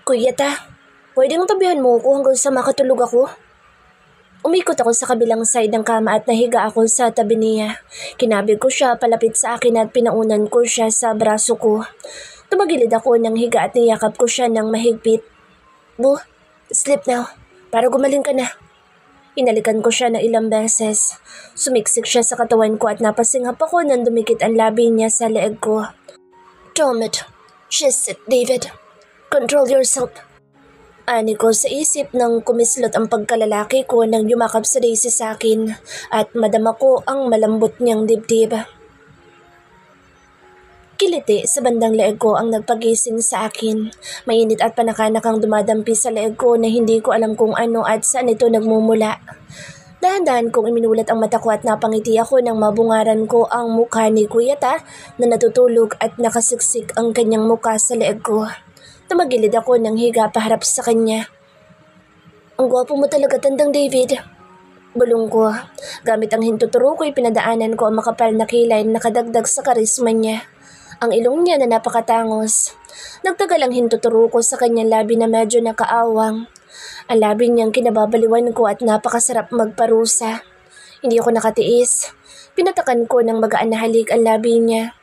Kuya ta, pwedeng tabihan mo ako hanggang sa makatulog ako? Umikot ako sa kabilang side ng kama at nahiga ako sa tabi niya. Kinabig ko siya palapit sa akin at pinaunan ko siya sa braso ko. Tumagilid ako ng higa at niyakap ko siya ng mahigpit. Bu, sleep now, para gumaling ka na. Inalikan ko siya na ilang beses. Sumiksik siya sa katawan ko at napasinghap ako nang dumikit ang labi niya sa leeg ko. Damn it, she's sick, David. Control yourself. Ani ko sa isip nang kumislot ang pagkalalaki ko nang yumakap sa Daisy sa akin at madama ko ang malambot niyang dibdib. Kiliti sa bandang leeg ko ang nagpagising sa akin. Mainit at panakanak ang dumadampi sa leeg ko na hindi ko alam kung ano at saan ito nagmumula. Dahan-dahan kong iminulat ang mata ko at napangiti ako nang mabungaran ko ang mukha ni Kuya Ta na natutulog at nakasiksik ang kanyang mukha sa leeg ko. Tumagilid ako ng higa paharap sa kanya. Ang gwapo mo talaga, Tandang David. Bulong ko. Gamit ang hintuturo ko, pinadaanan ko ang makapal na kilay na nakadagdag sa karisma niya. Ang ilong niya na napakatangos. Nagtagal ang hintuturo ko sa kanyang labi na medyo nakaawang. Ang labi niyang kinababaliwan ko at napakasarap magparusa. Hindi ako nakatiis. Pinatakan ko ng magaan na halik ang labi niya.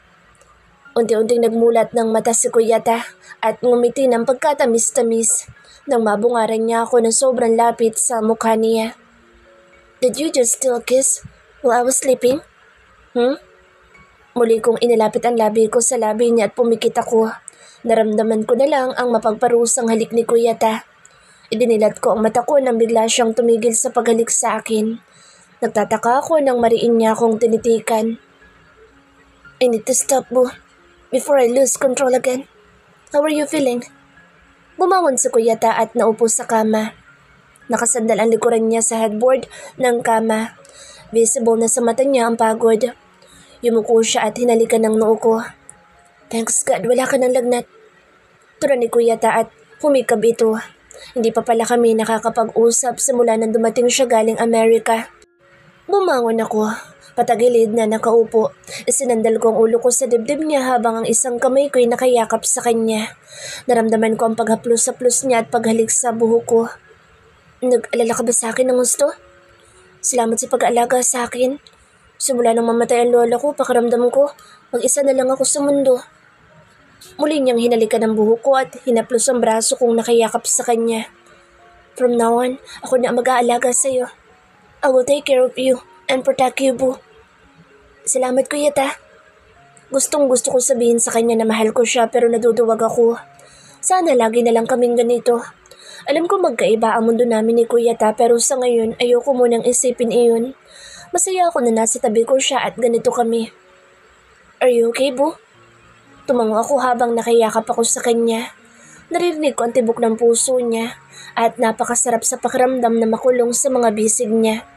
Unti-unting nagmulat ng mata si Kuya Ta at ngumiti ng pagkatamis-tamis nang mabungaran niya ako ng sobrang lapit sa mukha niya. Did you just steal a kiss while I was sleeping? Muli kong inilapit ang labi ko sa labi niya at pumikit ako. Naramdaman ko na lang ang mapagparusang halik ni Kuya Ta. Idinilat ko ang mata ko nang bigla siyang tumigil sa paghalik sa akin. Nagtataka ako nang mariin niya akong tinitikan. I need to stop, Bu, before I lose control again. How are you feeling? Bumangon si Kuya Ta at naupo sa kama. Nakasandal ang likuran niya sa headboard ng kama. Visible na sa mata niya ang pagod. Yumuko siya at hinalikan ng noo ko. Thanks God, wala ka ng lagnat. Tura ni Kuya Ta at humikab ito. Hindi pa pala kami nakakapag-usap simula nang dumating siya galing Amerika. Bumangon ako. Patagilid na nakaupo. Isinandal ko ang ulo ko sa dibdib niya habang ang isang kamay ko'y nakayakap sa kanya. Naramdaman ko ang paghaplos-haplos niya at paghalik sa buhok ko. Nag-alala ka ba sa akin ng gusto? Salamat sa pag-aalaga sa akin. Simula nang mamatay ang lola ko, pakiramdam ko, mag-isa na lang ako sa mundo. Muli niyang hinalikan ang buhok ko at hinaplos ang braso kong nakayakap sa kanya. From now on, ako na ang mag-aalaga sa iyo. I will take care of you and protect you, Bu. Salamat, Kuya Ta. Gustong gusto ko sabihin sa kanya na mahal ko siya pero naduduwag ako. Sana lagi na lang kaming ganito. Alam ko magkaiba ang mundo namin ni Kuya Ta pero sa ngayon ayoko munang isipin iyon. Masaya ako na nasa tabi ko siya at ganito kami. Are you okay, Bu? Tumango ako habang nakayakap ako sa kanya. Naririnig ko ang tibok ng puso niya at napakasarap sa pakiramdam na makulong sa mga bisig niya.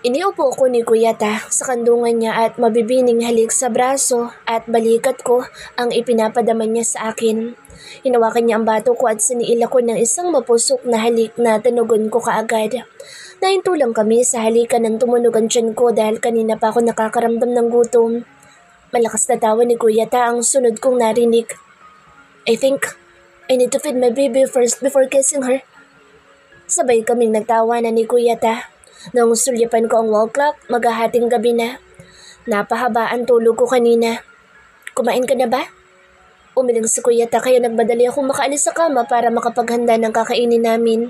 Iniupo ko ni Kuya Ta sa kandungan niya at mabibining halik sa braso at balikat ko ang ipinapadaman niya sa akin. Hinawakan niya ang bato ko at siniila ko ng isang mapusok na halik na tanugon ko kaagad. Nahinto lang kami sa halikan ng tumunog ang tiyan ko dahil kanina pa ako nakakaramdam ng gutom. Malakas na tawa ni Kuya Ta ang sunod kong narinig. I think I need to feed my baby first before kissing her. Sabay kaming nagtawanan ni Kuya Ta. Nang sulyapan ko ang wall clock, maghahating gabi na. Napahaba ang tulog ko kanina. Kumain ka na ba? Umiling si Kuya Ta kaya nagmadali akong makaalis sa kama para makapaghanda ng kakainin namin.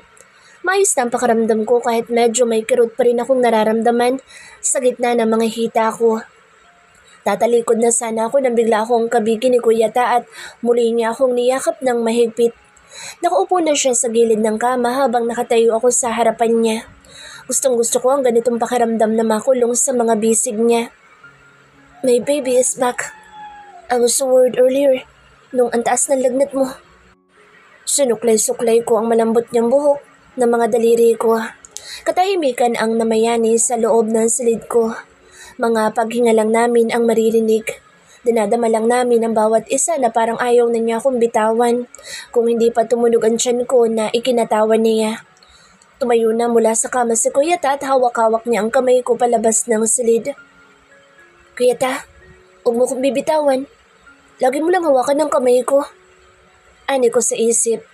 Maayos na ang pakiramdam ko kahit medyo may kirot pa rin akong nararamdaman sa gitna ng mga hita ko. Tatalikod na sana ako nang bigla akong kabigin ni Kuya Ta at muli niya akong niyakap ng mahigpit. Nakaupo na siya sa gilid ng kama habang nakatayo ako sa harapan niya. Gustong gusto ko ang ganitong pakiramdam na makulong sa mga bisig niya. My baby is back. I was so worried earlier nung ang taas ng lagnat mo. Sinuklay-suklay ko ang malambot niyang buhok ng mga daliri ko. Katahimikan ang namayani sa loob ng silid ko. Mga paghinga lang namin ang maririnig. Dinadama lang namin ang bawat isa na parang ayaw na niya akong bitawan kung hindi pa tumunog ang tiyan ko na ikinatawan niya. Tumayo na mula sa kama si Kuya Ta at hawak-hawak niya ang kamay ko palabas ng silid. Kuya Ta, huwag mo kong bibitawan. Lagi mo lang hawakan ng kamay ko. Ani ko sa isip.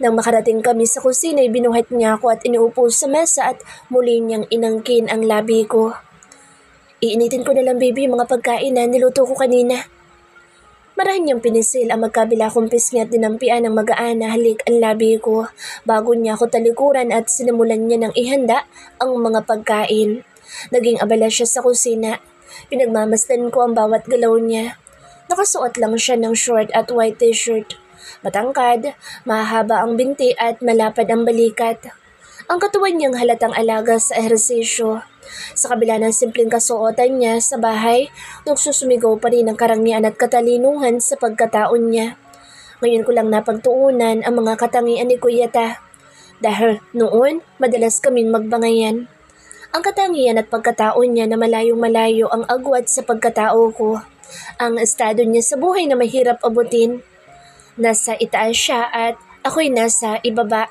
Nang makarating kami sa kusina, binuhat niya ako at iniupo sa mesa at muli niyang inangkin ang labi ko. Iinitin ko na lang baby yung mga pagkain na niluto ko kanina. Marahan niyang pinisil ang magkabila kong pisngi at dinampian ng magaan na halik ang labi ko bago niya ako talikuran at sinimulan niya ng ihanda ang mga pagkain. Naging abala siya sa kusina. Pinagmamasdan ko ang bawat galaw niya. Nakasuot lang siya ng short at white t-shirt. Matangkad, mahaba ang binti at malapad ang balikat. Ang katawan niyang halatang alaga sa ehersisyo. Sa kabila ng simpleng kasuotan niya sa bahay, nagsusumigaw pa rin ang karangyaan at katalinuhan sa pagkataon niya. Ngayon ko lang napagtuunan ang mga katangian ni Kuya Ta. Dahil noon, madalas kaming magbangayan. Ang katangian at pagkataon niya na malayong-malayo ang agwat sa pagkatao ko. Ang estado niya sa buhay na mahirap abutin. Nasa itaas siya at ako'y nasa ibaba.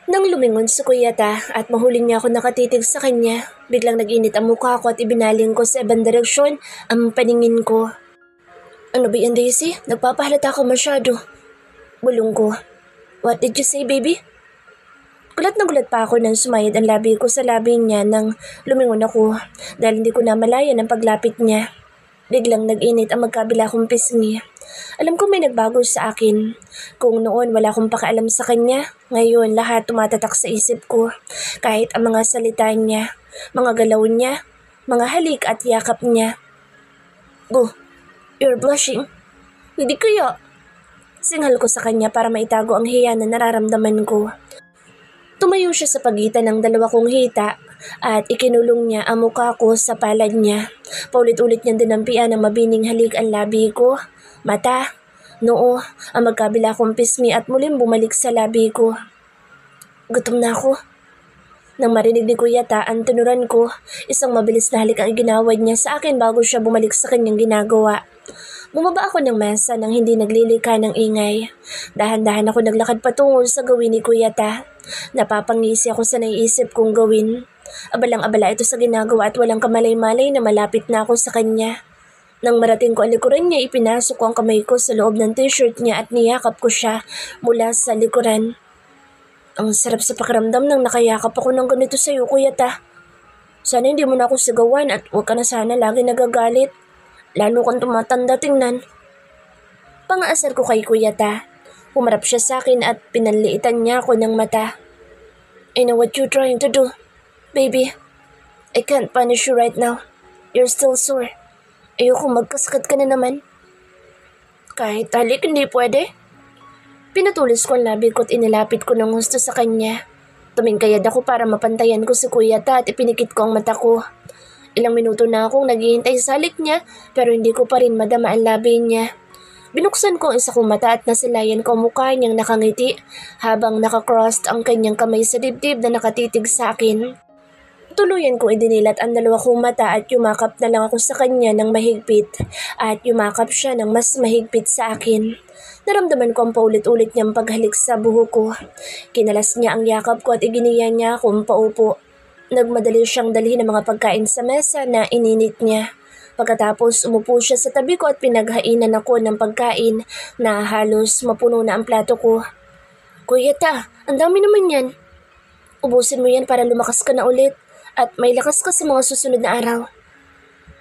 Nang lumingon si Kuya Ta at mahuling niya ako nakatitig sa kanya, biglang nag-init ang mukha ko at ibinaling ko sa ibang direksyon ang paningin ko. Ano ba yan, Daisy? Nagpapahalata ka masyado. Bulong ko. What did you say, baby? Gulat na gulat pa ako nang sumayad ang labi ko sa labi niya nang lumingon ako dahil hindi ko na malayan ang paglapit niya. Biglang nag-init ang magkabila kong pisngi. Alam ko may nagbago sa akin. Kung noon wala akong pakialam sa kanya, ngayon lahat tumatatak sa isip ko. Kahit ang mga salita niya, mga galaw niya, mga halik at yakap niya. Oh, you're blushing. Hindi kaya. Singhal ko sa kanya para maitago ang hiya na nararamdaman ko. Tumayo siya sa pagitan ng dalawa kong hita at ikinulong niya ang mukha ko sa palad niya. Paulit-ulit niyang dinampian ang mabining halik ang labi ko, mata, noo, ang magkabila kong pisngi at muling bumalik sa labi ko. Gutom na ako. Nang marinig ni Kuya Ta ang tunuran ko, isang mabilis na halik ang iginawad niya sa akin bago siya bumalik sa kanyang ginagawa. Bumaba ako ng mesa nang hindi naglilika ng ingay. Dahan-dahan ako naglakad patungo sa gawin ni Kuya Ta. Napapangisi ako sa naiisip kong gawin. Abalang-abala ito sa ginagawa at walang kamalay-malay na malapit na ako sa kanya. Nang marating ko ang likuran niya, ipinasok ko ang kamay ko sa loob ng t-shirt niya at niyakap ko siya mula sa likuran. Ang sarap sa pakiramdam nang nakayakap ako ng ganito sa iyo, Kuya Ta. Sana hindi mo na ako sigawan at huwag ka na sana lagi nagagalit. Lalo kang tumatanda tingnan. Pangaasar ko kay Kuya Ta. Humarap siya sa akin at pinanliitan niya ako ng mata. I know what you're trying to do. Baby, I can't punish you right now. You're still sore. Ayoko magkasakit ka na naman. Kahit halik hindi pwede. Pinatulis ko ang labi ko at inilapit ko ng gusto sa kanya. Tumingkayad ako para mapantayan ko si Kuya Ta at ipinikit ko ang mata ko. Ilang minuto na akong naghihintay sa halik niya pero hindi ko pa rin madama ang labi niya. Binuksan ko ang isa kong mata at nasilayan ko ang mukha niyang nakangiti habang nakakrossed ang kanyang kamay sa dibdib na nakatitig sa akin. Tuluyan kong idinilat ang dalawa kong mata at yumakap na lang ako sa kanya ng mahigpit at yumakap siya ng mas mahigpit sa akin. Naramdaman ko ang paulit-ulit niyang paghalik sa buhok ko. Kinalas niya ang yakap ko at iginiya niya akong paupo. Nagmadali siyang dalhin ang mga pagkain sa mesa na ininit niya. Pagkatapos umupo siya sa tabi ko at pinaghainan ako ng pagkain na halos mapuno na ang plato ko. Kuya Ta, ang dami naman yan. Ubusin mo yan para lumakas ka na ulit at may lakas ka sa mga susunod na araw.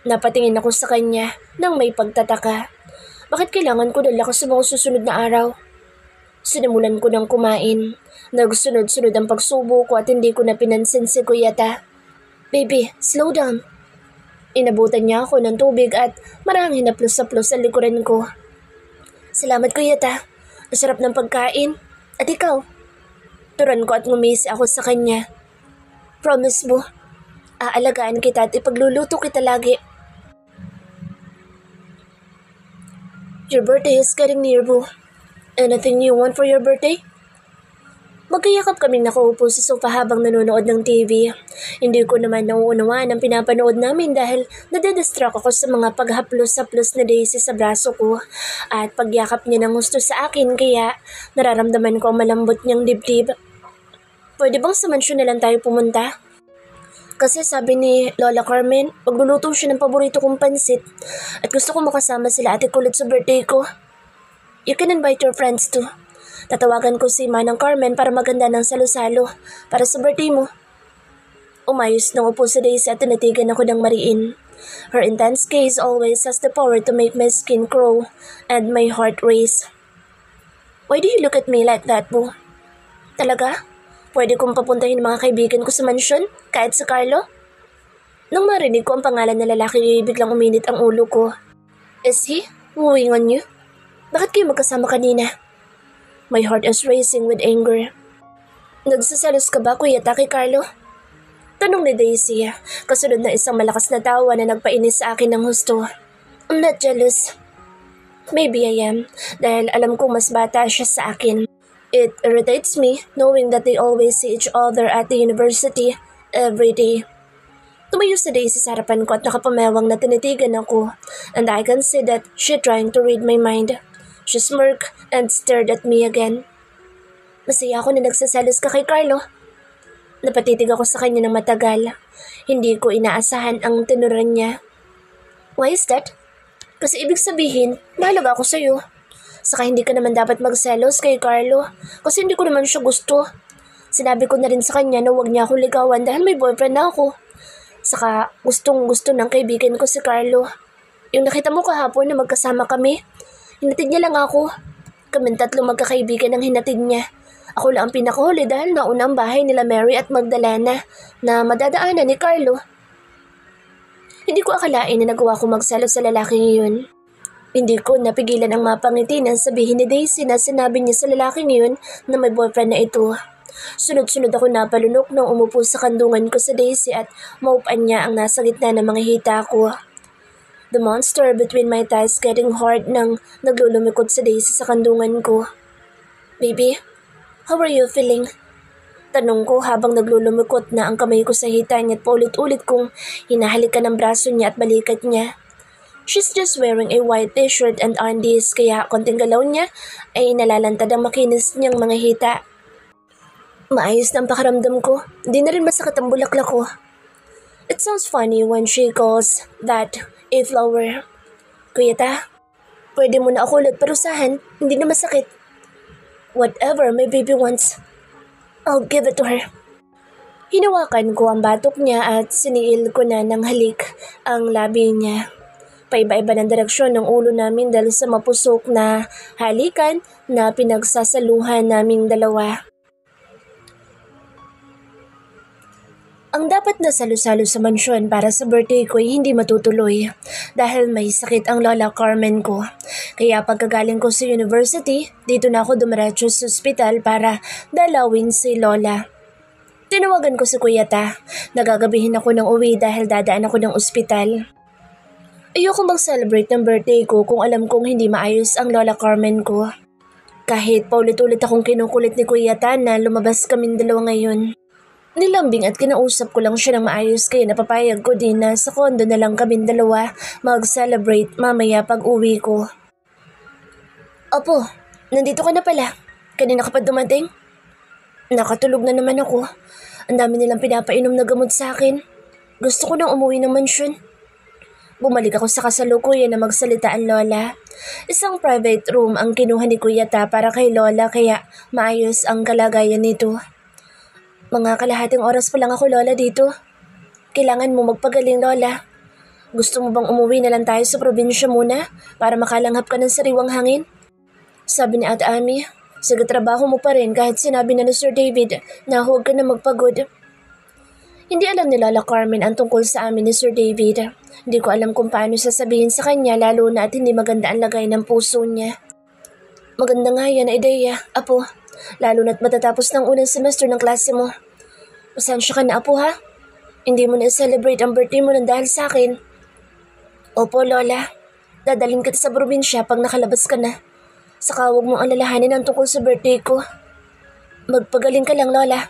Napatingin ako sa kanya nang may pagtataka. Bakit kailangan ko ng lakas sa mga susunod na araw? Sinimulan ko ng kumain. Nagsunod-sunod ang pagsubo ko at hindi ko na pinansin si Kuya Ta. Baby, slow down. Inabutan niya ako ng tubig at marang hinaplos-saplos sa likuran ko. Salamat Kuya Ta. Ang sarap ng pagkain. At ikaw? Turan ko at ngumisi ako sa kanya. Promise mo, aalagaan kita at ipagluluto kita lagi. Your birthday is getting near, boo. Anything you want for your birthday? Magkayakap kaming nakaupo sa sofa habang nanonood ng TV. Hindi ko naman nauunawaan ang pinapanood namin dahil nadedistract ako sa mga paghaplos-haplos na Daisy sa braso ko at pagyakap niya ng gusto sa akin kaya nararamdaman ko ang malambot niyang dibdib. Pwede bang sa mansyon na lang tayo pumunta? Kasi sabi ni Lola Carmen, magluluto siya ng paborito kong pansit at gusto ko makasama sila Ate Kulot sa birthday ko. You can invite your friends too. Tatawagan ko si Manang Carmen para maganda ng salo-salo para sa birthday mo. Umayos nang upo si Daisy at tinatigan ako ng mariin. Her intense gaze always has the power to make my skin crawl and my heart race. Why do you look at me like that, Boo? Talaga? Pwede kong papuntahin mga kaibigan ko sa mansyon, kahit sa Carlo? Nang marinig ko ang pangalan ng lalaki, biglang uminit ang ulo ko. Is he wooing on you? Bakit kayo magkasama kanina? My heart is racing with anger. Nagsasalos ka ba, Kuya Ta, kay Carlo? Tanong ni Daisy, kasunod na isang malakas na tawa na nagpainis sa akin ng husto. I'm not jealous. Maybe I am, dahil alam kong mas bata siya sa akin. It irritates me knowing that they always see each other at the university every day. Tumayo si Daisy sa harapan ko at nakapamewang na tinitigan ako, and I can see that she trying to read my mind. She smirked and stared at me again. Masaya ako na nagsasalos ka kay Carlo. Napatitig ako sa kanya ng matagal. Hindi ko inaasahan ang tinuran niya. Why is that? Kasi ibig sabihin, mahalaga ako sa'yo. Saka hindi ka naman dapat magselos kay Carlo kasi hindi ko naman siya gusto. Sinabi ko na rin sa kanya na huwag niya ako ligawan dahil may boyfriend na ako. Saka gustong gusto ng kaibigan ko si Carlo. Yung nakita mo kahapon na magkasama kami, hinatid niya lang ako. Kaming tatlong magkakaibigan ang hinatid niya. Ako lang ang pinakahuli dahil nauna ang bahay nila Mary at Magdalena na madadaanan ni Carlo. Hindi ko akalain na nagawa ko magsalo sa lalaking iyon. Hindi ko napigilan ang mapangiti nang sabihin ni Daisy na sinabi niya sa lalaking iyon na may boyfriend na ito. Sunod-sunod ako napalunok nang umupo sa kandungan ko sa Daisy at maupan niya ang nasa gitna ng mga hita ko. The monster between my thighs getting hard nang naglulumikot sa Daisy sa kandungan ko. Baby, how are you feeling? Tanong ko habang naglulumikot na ang kamay ko sa hita niya at paulit-ulit kong hinahalikan ng braso niya at balikat niya. She's just wearing a white t-shirt and undies kaya konting galaw niya ay nalalantad ang makinis niyang mga hita. Maayos na ang pakiramdam ko, di na rin masakit ang bulaklak ko. It sounds funny when she calls that a flower. Kuya Ta, pwede mo na ako ulit parusahan, hindi na masakit. Whatever my baby wants, I'll give it to her. Hinawakan ko ang batok niya at siniil ko na ng halik ang labi niya. Paiba-iba ng direksyon ng ulo namin dahil sa mapusok na halikan na pinagsasaluhan naming dalawa. Ang dapat na salo-salo sa mansyon para sa birthday ko ay hindi matutuloy dahil may sakit ang Lola Carmen ko. Kaya pagkagaling ko sa university, dito na ako dumiretso sa ospital para dalawin si Lola. Tinawagan ko si Kuya Ta. Nagagabihin ako ng uwi dahil dadaan ako ng ospital. Ayoko mag-celebrate ng birthday ko kung alam kong hindi maayos ang Lola Carmen ko. Kahit paulit-ulit akong kinukulit ni Kuya Ta na lumabas kaming dalawa ngayon. Nilambing at kinausap ko lang siya ng maayos kaya napapayag ko din na sa kondo na lang kaming dalawa mag-celebrate mamaya pag uwi ko. Opo, nandito ka na pala. Kanina ka pa dumating? Nakatulog na naman ako. Ang dami nilang pinapainom na gamot sa akin. Gusto ko nang umuwi ng mansyon. Bumalik ako sa kasalukuyan na magsalita ang Lola. Isang private room ang kinuha ni Kuya Ta para kay Lola kaya maayos ang kalagayan nito. Mga kalahating oras pa lang ako, Lola, dito. Kailangan mo magpagaling, Lola. Gusto mo bang umuwi na lang tayo sa probinsya muna para makalanghap ka ng sariwang hangin? Sabi ni Ate Ami, sige trabaho mo pa rin kahit sinabi na ni Sir David na huwag ka na magpagod. Hindi alam ni Lola Carmen ang tungkol sa amin ni Sir David. Hindi ko alam kung paano sasabihin sa kanya lalo na at hindi maganda ang lagay ng puso niya. Maganda nga yan na ideya, Apo. Lalo na't matatapos ng unang semester ng klase mo. Pasensya ka na, Apo, ha? Hindi mo na celebrate ang birthday mo nang dahil sa akin. Opo, Lola. Dadaling kita sa probinsya pag nakalabas ka na. Saka huwag mong alalahanin ang tungkol sa birthday ko. Magpagaling ka lang, Lola.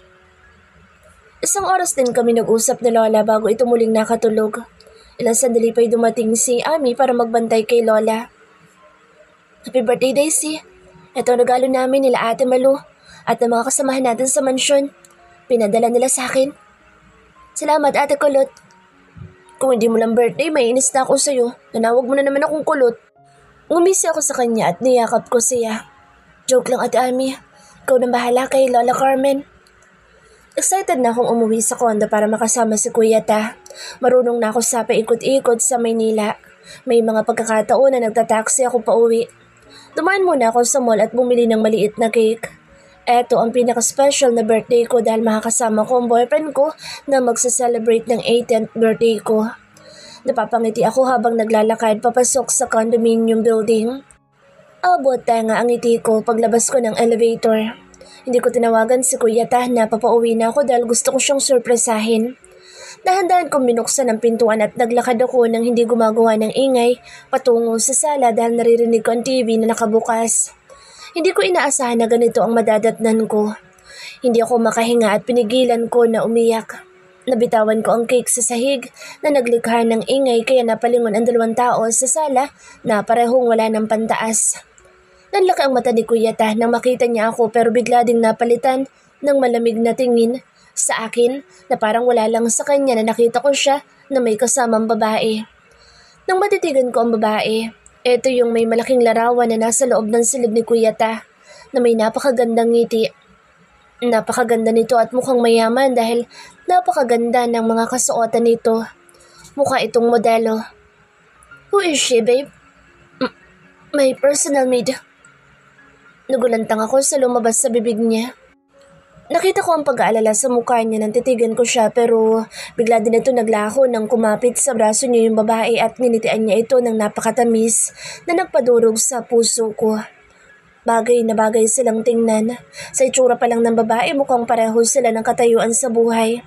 Isang oras din kami nag-usap ni Lola bago ito muling nakatulog. Ilang sandali pa'y dumating si Ami para magbantay kay Lola. Happy birthday, Daisy. Ito ang regalo namin nila Ate Malu at ng mga kasamahan natin sa mansyon. Pinadala nila sa akin. Salamat, Ate Kulot. Kung hindi mo lang birthday, may inis na ako sa'yo. Nanawag mo na naman akong kulot. Ngumisi ako sa kanya at niyakap ko siya. Joke lang, Ate Ami. Ikaw nang bahala kay Lola Carmen. Excited na akong umuwi sa kondo para makasama si Kuya Ta. Marunong na ako sa paikot-ikot sa Maynila. May mga pagkakataon na nagtataksi ako pauwi. Dumaan muna ako sa mall at bumili ng maliit na cake. Eto ang pinaka-special na birthday ko dahil makakasama ko ang boyfriend ko na magsa-celebrate ng 18th birthday ko. Napapangiti ako habang naglalakad papasok sa condominium building. Abot tenga ang ngiti ko paglabas ko ng elevator. Hindi ko tinawagan si Kuya Ta na papauwi na ako dahil gusto ko siyang surpresahin. Dahan-dahan kong binuksan ang pintuan at naglakad ako nang hindi gumagawa ng ingay patungo sa sala dahil naririnig ko ang TV na nakabukas. Hindi ko inaasahan na ganito ang madadatnan ko. Hindi ako makahinga at pinigilan ko na umiyak. Nabitawan ko ang cake sa sahig na naglikha ng ingay kaya napalingon ang 2 tao sa sala na parehong wala ng pantaas. Nanlaki ang mata ni Kuya Ta nang makita niya ako pero bigla ding napalitan ng malamig na tingin sa akin na parang wala lang sa kanya na nakita ko siya na may kasamang babae. Nang matitigan ko ang babae, ito yung may malaking larawan na nasa loob ng silid ni Kuya Ta na may napakagandang ngiti. Napakaganda nito at mukhang mayaman dahil napakaganda ng mga kasuotan nito. Mukha itong modelo. Who is she, babe? My personal maid. Nagulantang ako sa lumabas sa bibig niya. Nakita ko ang pag-aalala sa mukha niya nang titigan ko siya pero bigla din ito naglaho nang kumapit sa braso niya yung babae at ninitian niya ito ng napakatamis na nagpadurog sa puso ko. Bagay na bagay silang tingnan. Sa itsura pa lang ng babae mukhang pareho sila ng katayuan sa buhay.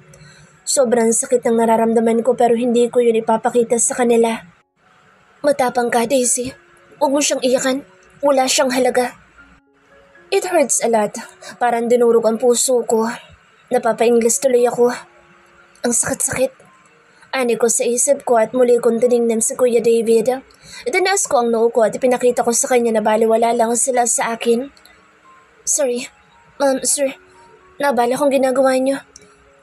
Sobrang sakit ng nararamdaman ko pero hindi ko yun ipapakita sa kanila. Matapang ka, Daisy. Huwag mo siyang iyakan. Wala siyang halaga. It hurts a lot. Parang dinurog ang puso ko. Napapa-Ingles tuloy ako. Ang sakit-sakit. Ani ko sa isip ko at muli kong tinignan si Kuya David. Itinaas ko ang noo ko at ipinakita ko sa kanya na baliwala lang sila sa akin. Sorry. Sir. Nabala kong ginagawa niyo.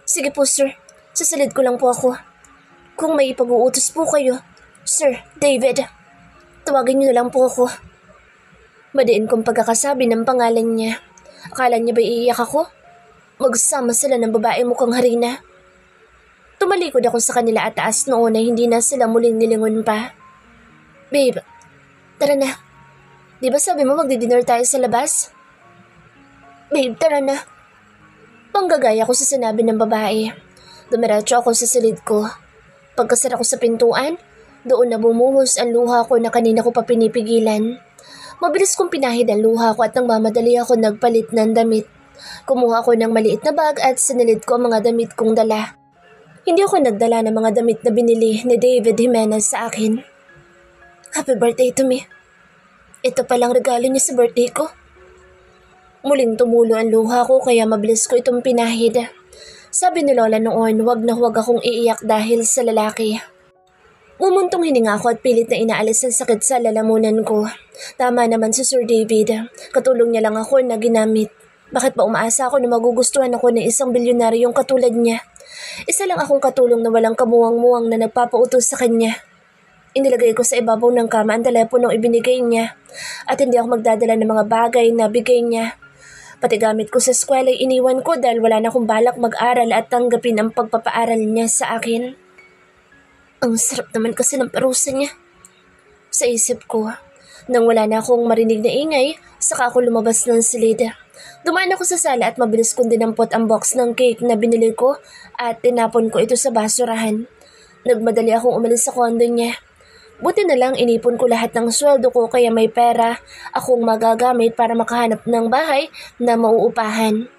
Sige po, sir. Sasalid ko lang po ako. Kung may ipag-uutos po kayo, Sir David, tawagin niyo na lang po ako. Madiin kong pagkakasabi ng pangalan niya. Akala niya ba iiyak ako? Magsama sila ng babae mukhang harina. Tumalikod ako sa kanila at taas noon ay hindi na sila muling nilingon pa. Babe, tara na. Di ba sabi mo magdi-dinner tayo sa labas? Babe, tara na. Panggagaya ko sa sinabi ng babae. Dumiretso ako sa silid ko. Pagkasara ko sa pintuan, doon na bumuhos ang luha ko na kanina ko pa pinipigilan. Mabilis kong pinahid ang luha ko at nang mamadali ako nagpalit ng damit. Kumuha ako ng maliit na bag at sinilid ko ang mga damit kong dala. Hindi ako nagdala ng mga damit na binili ni David Jimenez sa akin. Happy birthday to me. Ito palang regalo niya sa birthday ko. Muling tumulo ang luha ko kaya mabilis ko itong pinahid. Sabi ni Lola noon, wag na huwag akong iiyak dahil sa lalaki. Umuntong hininga ako at pilit na inaalis ang sakit sa lalamunan ko. Tama naman si Sir David. Katulong niya lang ako na ginamit. Bakit ba umaasa ako na magugustuhan ako ng isang bilyonaryong katulad niya? Isa lang akong katulong na walang kamuwang-muwang na nagpapautos sa kanya. Inilagay ko sa ibabaw ng kama ang teleponong ibinigay niya at hindi ako magdadala ng mga bagay na bigay niya. Pati gamit ko sa eskwela ay iniwan ko dahil wala na akong balak mag-aral at tanggapin ang pagpapaaral niya sa akin. Ang sarap naman kasi ng parusa niya. Sa isip ko, nang wala na akong marinig na ingay, saka ako lumabas ng silid. Dumaan ako sa sala at mabilis kong dinampot ang box ng cake na binili ko at tinapon ko ito sa basurahan. Nagmadali akong umalis sa kondo niya. Buti na lang inipon ko lahat ng sweldo ko kaya may pera akong magagamit para makahanap ng bahay na mauupahan.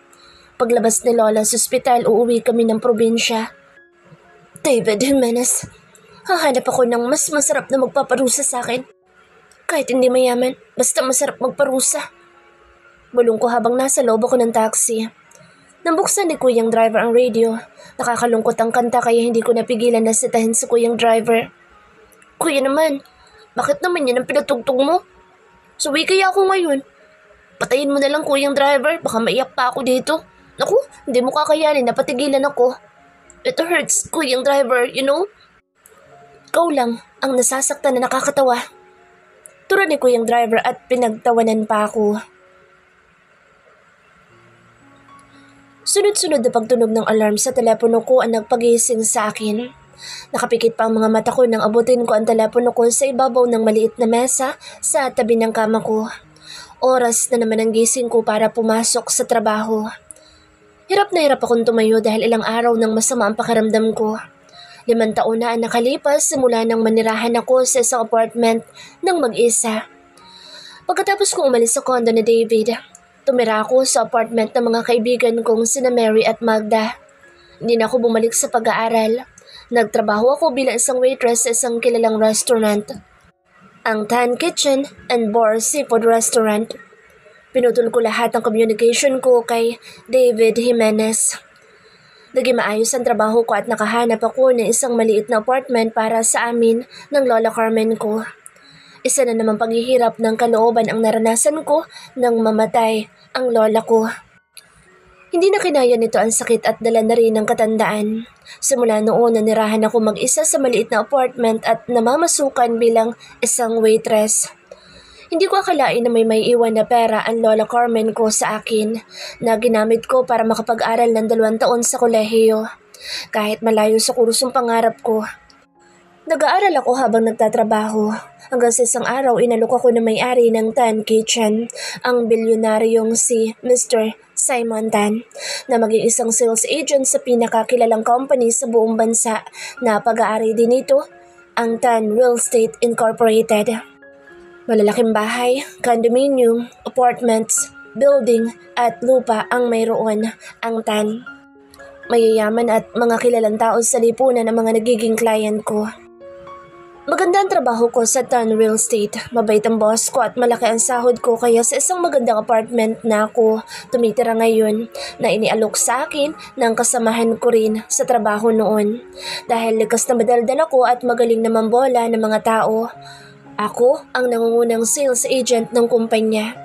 Paglabas ni Lola sa ospital, uuwi kami ng probinsya. David Jimenez, hahanap ako ng mas masarap na magpaparusa sa akin. Kahit hindi mayaman, basta masarap magparusa. Bulong ko habang nasa loob ako ng taxi. Nambuksan ni Kuyang driver ang radio. Nakakalungkot ang kanta kaya hindi ko napigilan na sitahin sa Kuyang driver. Kuya naman, bakit naman yan ang pinatugtog mo? Suwi kaya ako ngayon. Patayin mo na lang Kuyang driver, baka maiyak pa ako dito. Naku, hindi mo kakayanin na patigilan ako. It hurts, Kuyang driver, you know? Ikaw lang ang nasasaktan na nakakatawa. Tura ni Kuyang driver at pinagtawanan pa ako. Sunod-sunod na pagtunog ng alarm sa telepono ko ang nagpagising sa akin. Nakapikit pa ang mga mata ko nang abutin ko ang telepono ko sa ibabaw ng maliit na mesa sa tabi ng kama ko. Oras na naman ang gising ko para pumasok sa trabaho. Hirap na hirap akong tumayo dahil ilang araw nang masama ang pakiramdam ko. 5 taon na ang nakalipas simula nang manirahan ako sa isang apartment ng mag-isa. Pagkatapos kong umalis sa condo ni David, tumira ako sa apartment ng mga kaibigan kong sina Mary at Magda. Hindi na ako bumalik sa pag-aaral. Nagtrabaho ako bilang isang waitress sa isang kilalang restaurant, ang Tan Kitchen and Bar Seafood Restaurant. Pinutol ko lahat ng communication ko kay David Jimenez. Naging maayos ang trabaho ko at nakahanap ako ng isang maliit na apartment para sa amin ng Lola Carmen ko. Isa na naman paghihirap ng kalooban ang naranasan ko nang mamatay ang lola ko. Hindi na kinaya nito ang sakit at dala na rin ng katandaan. Simula noon nanirahan ako mag-isa sa maliit na apartment at namamasukan bilang isang waitress. Hindi ko akalain na may iwan na pera ang Lola Carmen ko sa akin na ginamit ko para makapag-aral ng 2 taon sa kolehiyo. Kahit malayo sa kursong pangarap ko. Nag-aaral ako habang nagtatrabaho. Hanggang sa isang araw inalok ako na may-ari ng Tan Kitchen, ang bilyonaryong si Mr. Simon Tan, na maging isang sales agent sa pinakakilalang company sa buong bansa na pag-aari din ito, ang Tan Real Estate Incorporated. Malalaking bahay, condominium, apartments, building at lupa ang mayroon ang Tan. Mayayaman at mga kilalang tao sa lipunan ang mga nagiging client ko. Maganda ang trabaho ko sa Tan Real Estate. Mabait ang boss ko at malaki ang sahod ko kaya sa isang magandang apartment na ako tumitira ngayon na inialok sa akin ng kasamahan ko rin sa trabaho noon. Dahil likas na madaldal ako at magaling na mambola ng mga tao. Ako ang nangungunang sales agent ng kumpanya.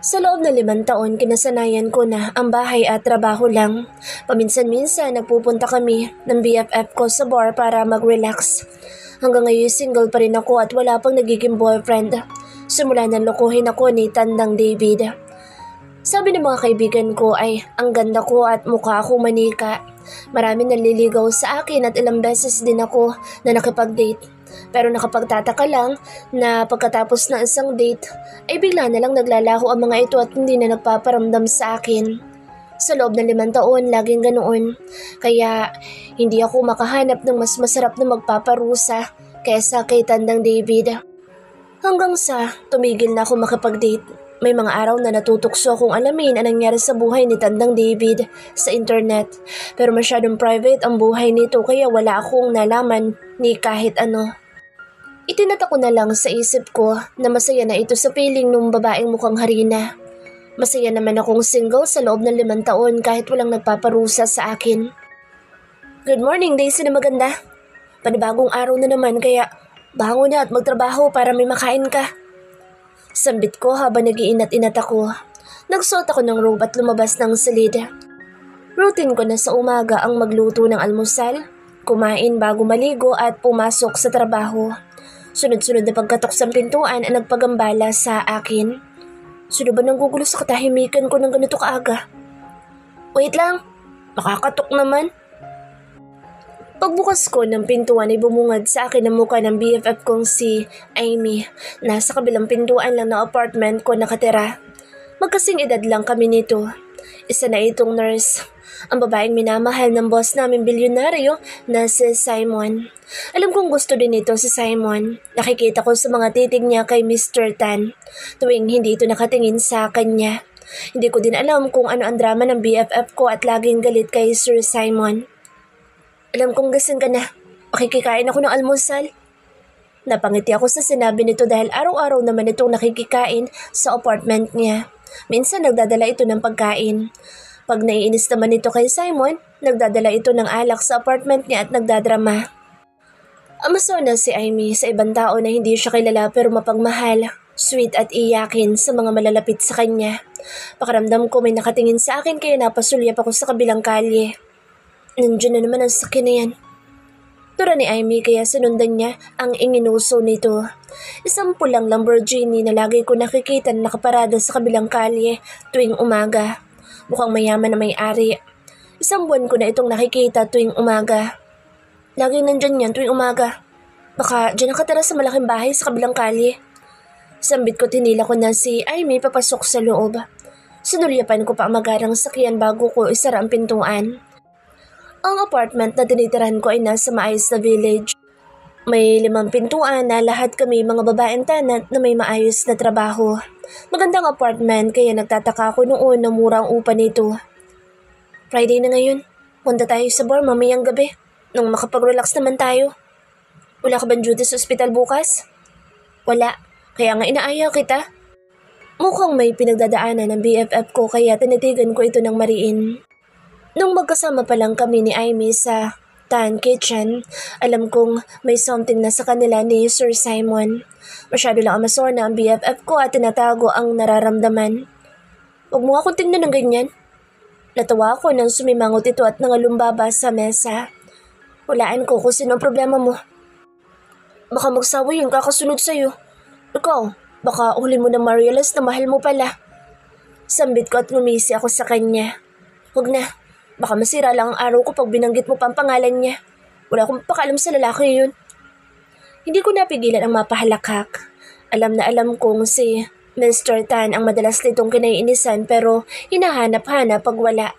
Sa loob ng 5 taon, kinasanayan ko na ang bahay at trabaho lang. Paminsan-minsan nagpupunta kami ng BFF ko sa bar para mag-relax. Hanggang ngayon single pa rin ako at wala pang nagiging boyfriend. Simula nang lokohin ako ni Tandang David. Sabi ng mga kaibigan ko ay ang ganda ko at mukha akong manika. Maraming nanliligaw sa akin at ilang beses din ako na nakipag-date. Pero nakapagtataka lang na pagkatapos ng isang date ay bigla na lang naglalaho ang mga ito at hindi na nagpaparamdam sa akin. Sa loob ng 5 taon, laging ganoon. Kaya hindi ako makahanap ng mas masarap na magpaparusa kaysa kay Tandang David. Hanggang sa tumigil na ako makapag-date. May mga araw na natutukso akong alamin ang nangyari sa buhay ni Tandang David sa internet. Pero masyadong private ang buhay nito kaya wala akong nalaman ni kahit ano. Itinata ko na lang sa isip ko na masaya na ito sa piling ng babaeng mukhang harina. Masaya naman akong single sa loob ng 5 taon kahit walang nagpaparusa sa akin. Good morning, Daisy na maganda. Panibagong araw na naman kaya bangon na at magtrabaho para may makain ka. Sambit ko habang nag-iinat-inat ako. Nagsuot ako ng robe at lumabas ng silid. Routine ko na sa umaga ang magluto ng almusal, kumain bago maligo at pumasok sa trabaho. Sunod-sunod na pagkatok sa pintuan ang nagpagambala sa akin. Sino ba nang gugulo sa katahimikan ko ng ganito kaaga? Wait lang, makakatok naman. Pagbukas ko ng pintuan ay bumungad sa akin ang mukha ng BFF kong si Amy. Nasa kabilang pintuan lang ng apartment ko nakatira. Magkasing edad lang kami nito. Isa na itong nurse. Ang babaeng minamahal ng boss namin bilyonaryo na si Simon. Alam kong gusto din ito si Simon. Nakikita ko sa mga titig niya kay Mr. Tan tuwing hindi ito nakatingin sa kanya. Hindi ko din alam kung ano ang drama ng BFF ko at laging galit kay Sir Simon. Alam kong gising ka na. Makikikain ako ng almusal. Napangiti ako sa sinabi nito dahil araw-araw naman itong nakikikain sa apartment niya. Minsan nagdadala ito ng pagkain. Pag naiinis naman ito kay Simon, nagdadala ito ng alak sa apartment niya at nagdadrama. Amasona si Amy sa ibang tao na hindi siya kilala pero mapagmahal, sweet at iyakin sa mga malalapit sa kanya. Pakiramdam ko may nakatingin sa akin kaya napasulyap ako sa kabilang kalye. Nandiyan na naman ang sakin na yan. Tura ni Amy kaya sinundan niya ang inginuso nito. Isang pulang Lamborghini na lagi ko nakikita na nakaparada sa kabilang kalye tuwing umaga. Mukhang mayaman na may-ari. Isang buwan ko na itong nakikita tuwing umaga. Laging nandyan yan tuwing umaga. Baka dyan nakatira sa malaking bahay sa kabilang kalye. Sambit ko tinila ko na si Amy papasok sa loob. Sinulyapan ko pa ang magarang sakyan bago ko isara ang pintuan. Ang apartment na tinitirahan ko ay nasa maayos na village. May 5 pintuan na lahat kami mga babaeng tenant na may maayos na trabaho. Magandang apartment kaya nagtataka ako noon na mura ang upa nito. Friday na ngayon. Punta tayo sa bar mamayang gabi. Nung makapag-relax naman tayo. Wala ka bang duty sa ospital bukas? Wala. Kaya nga inaayaw kita. Mukhang may pinagdadaanan ng BFF ko kaya tinitigan ko ito ng mariin. Nung magkasama pa lang kami ni Amy sa Tan Kitchen, alam kong may something na sa kanila ni Sir Simon. Masyado lang amasona ang BFF ko at tinatago ang nararamdaman. Huwag mo akong tingnan ng ganyan. Natawa ako nang sumimangot ito at nangalumbaba sa mesa. Walaan ko kung sino ang problema mo. Baka magsawa yung kakasunod sa'yo. Ikaw, baka uli mo na ma-realize na mahal mo pala. Sambit ko at ngumisi ako sa kanya. Huwag na, baka masira lang ang araw ko pag binanggit mo pa ang pangalan niya. Wala akong pakaalam sa lalaki yun. Hindi ko napigilan ang mapahalakhak. Alam na alam kong si Mr. Tan ang madalas nitong kinaiinisan pero hinahanap-hanap pag wala.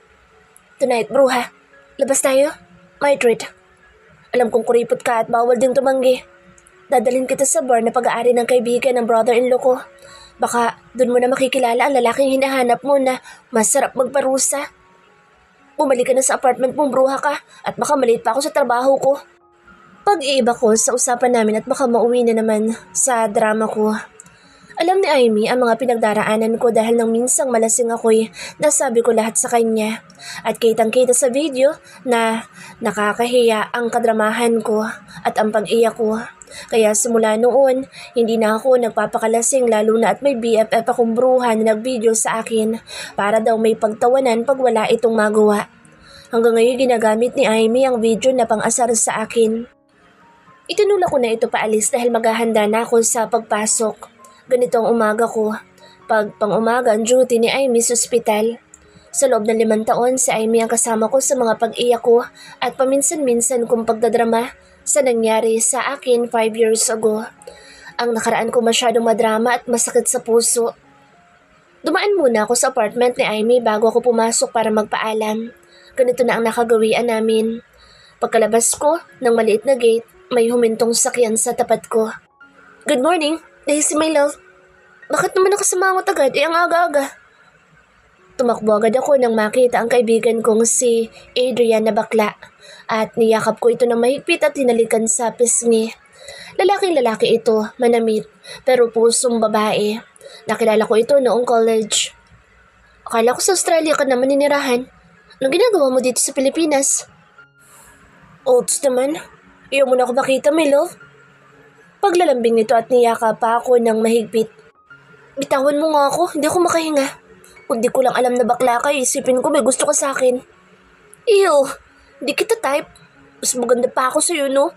Tonight, bruha. Labas tayo. My treat. Alam kong kuripot ka at bawal ding tumanggi. Dadalhin kita sa bar na pag-aari ng kaibigan ng brother-in-law ko. Baka doon mo na makikilala ang lalaking hinahanap mo na masarap magparusa. Bumalik ka na sa apartment mong bruha ka at baka maliit pa ako sa trabaho ko. Pag-iiba ko sa usapan namin at baka mauwi na naman sa drama ko. Alam ni Amy ang mga pinagdaraanan ko dahil nang minsang malasing ako'y nasabi ko lahat sa kanya. At kitang-kita sa video na nakakahiya ang kadramahan ko at ang pag-iyak ko. Kaya simula noon, hindi na ako nagpapakalasing lalo na at may BFF akong bruha na nag-video sa akin para daw may pagtawanan pag wala itong magawa. Hanggang ngayon ginagamit ni Amy ang video na pang-asar sa akin. Itinulak ko na ito paalis dahil maghahanda na ako sa pagpasok. Ganito ang umaga ko. Pag pang-umaga ang duty ni Amy sa ospital. Sa loob ng 5 taon, si Amy ang kasama ko sa mga pag-iyak ko at paminsan-minsan kong pagdadrama sa nangyari sa akin 5 years ago. Ang nakaraan ko masyadong madrama at masakit sa puso. Dumaan muna ako sa apartment ni Amy bago ako pumasok para magpaalam. Ganito na ang nakagawian namin. Pagkalabas ko ng maliit na gate, may humintong sakyan sa tapat ko. Good morning, Daisy my love. Bakit naman nakasimangot agad? Ang aga-aga. Tumakbo agad ako nang makita ang kaibigan kong si Adrian na bakla at niyakap ko ito ng mahigpit at hinalikan sa pisngi. Lalaking-lalaki ito, manamit, pero pusong babae. Nakilala ko ito noong college. Akala ko sa Australia ka naman ninirahan. Anong ginagawa mo dito sa Pilipinas? Oats naman. Ayaw mo na ako makita, my love. Paglalambing nito at niyakap pa ako ng mahigpit. Bitawan mo nga ako, hindi ako makahinga. Kung di ko lang alam na bakla ka, isipin ko may gusto ka sa akin. Ew, di kita type. Mas maganda pa ako sa'yo, no?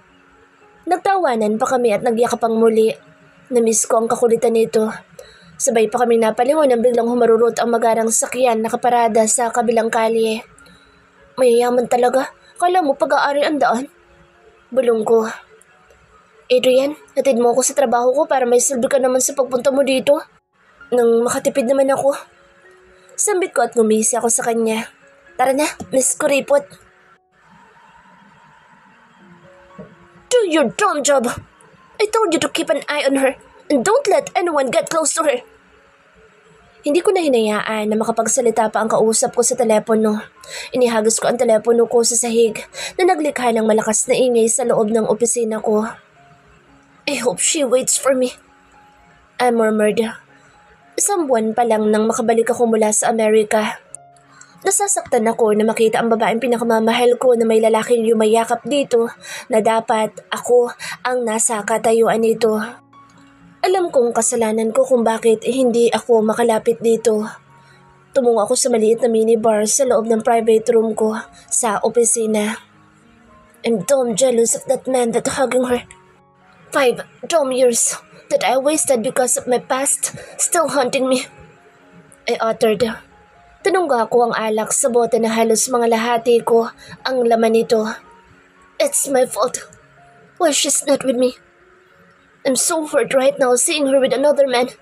Nagtawanan pa kami at nagyakapang muli. Namiss ko ang kakulitan nito. Sabay pa kami napalingon nang biglang humarurot ang magarang sakyan nakaparada sa kabilang kalye. Mayayaman talaga. Kala mo pag-aari ang daan? Bulong ko. Adrian, natid mo ako sa trabaho ko para may silbi ka naman sa pagpunta mo dito. Nang makatipid naman ako. Sambit ko at ngumisi ako sa kanya. Tara na, Miss Kuripot. Do your dumb job. I told you to keep an eye on her and don't let anyone get close to her. Hindi ko na hinayaan na makapagsalita pa ang kausap ko sa telepono. Inihagis ko ang telepono ko sa sahig na naglikha ng malakas na ingay sa loob ng opisina ko. I hope she waits for me. I murmured. Isang buwan pa lang nang makabalik ako mula sa Amerika. Nasasaktan ako na makita ang babaeng pinakamamahal ko na may lalaking yumayakap dito na dapat ako ang nasa katayuan nito. Alam kong kasalanan ko kung bakit hindi ako makalapit dito. Tumungo ako sa maliit na minibar sa loob ng private room ko sa opisina. I'm dumb jealous of that man that hugging her. 5 dumb years that I wasted because of my past still haunting me. I uttered. Tinungga ko ang alak sa bote na halos mga lahati ko ang laman nito. It's my fault. Why she's not with me? I'm so hurt right now seeing her with another man.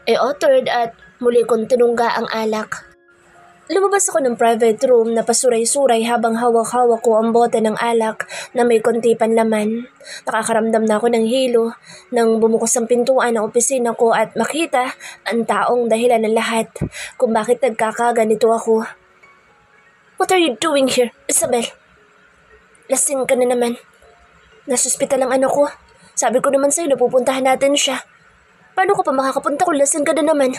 I uttered at muli kong tinungga ang alak. Lumabas ako ng private room na pasuray-suray habang hawak-hawak ko ang bote ng alak na may konti panlaman. Nakakaramdam na ako ng hilo nang bumukas ang pintuan ng opisina ko at makita ang taong dahilan ng lahat kung bakit nagkakaganito ako. What are you doing here, Isabel? Lasing ka na naman. Nasa ospital ang anak ko. Sabi ko naman sa'yo na pupuntahan natin siya. Paano ka pa makakapunta kung lasing ka na naman?